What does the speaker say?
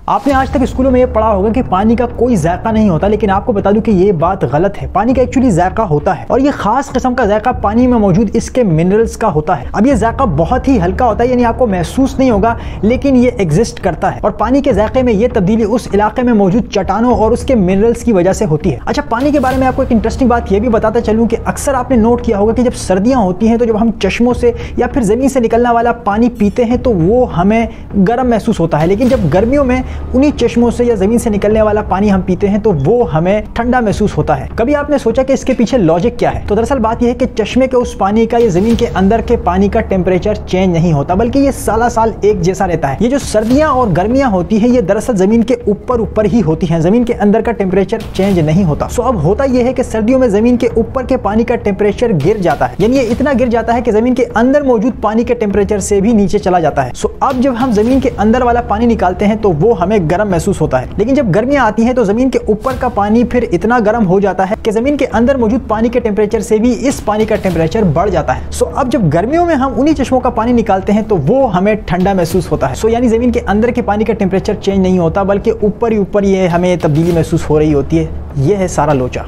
आपने आज तक स्कूलों में ये पढ़ा होगा कि पानी का कोई जायका नहीं होता, लेकिन आपको बता दूं कि ये बात गलत है। पानी का एक्चुअली जायका होता है और ये खास किस्म का जायका पानी में मौजूद इसके मिनरल्स का होता है। अब ये जायका बहुत ही हल्का होता है, यानी आपको महसूस नहीं होगा, लेकिन ये एग्जिस्ट करता है। और पानी के जायके में ये तब्दीली उस इलाके में मौजूद चट्टानों और उसके मिनरल्स की वजह से होती है। अच्छा, पानी के बारे में आपको एक इंटरेस्टिंग बात ये भी बताता चलूं कि अक्सर आपने नोट किया होगा कि जब सर्दियां होती हैं तो जब हम चश्मों से या फिर जमीन से निकलने वाला पानी पीते हैं तो वो हमें गर्म महसूस होता है, लेकिन जब गर्मियों में उन्हीं चश्मों से या जमीन से निकलने वाला पानी हम पीते हैं तो वो हमें ठंडा महसूस होता है। कभी आपने सोचा कि इसके पीछे लॉजिक क्या है? तो दरअसल बात यह है कि चश्मे के उस पानी का या जमीन के अंदर के पानी का टेम्परेचर चेंज नहीं होता, बल्कि ये साला साल एक जैसा रहता है। ये जो सर्दियां और गर्मियां होती है ये दरअसल जमीन के ऊपर ही होती है, जमीन के अंदर का टेम्परेचर चेंज नहीं होता। सो अब होता यह है कि सर्दियों में जमीन के ऊपर के पानी का टेम्परेचर गिर जाता है, यानी ये इतना गिर जाता है कि जमीन के अंदर मौजूद पानी के टेम्परेचर से भी नीचे चला जाता है। सो अब जब हम जमीन के अंदर वाला पानी निकालते हैं तो वो हमें गर्म महसूस होता है, लेकिन जब गर्मियां आती हैं तो जमीन के ऊपर का पानी फिर इतना गर्म हो जाता है कि जमीन के अंदर मौजूद पानी के टेम्परेचर से भी इस पानी का टेम्परेचर बढ़ जाता है। सो अब जब गर्मियों में हम उन्हीं चश्मों का पानी निकालते हैं तो वो हमें ठंडा महसूस होता है। सो यानी जमीन के अंदर के पानी का टेम्परेचर चेंज नहीं होता, बल्कि ऊपर ही ये हमें तब्दीली महसूस हो रही होती है। यह है सारा लोचा।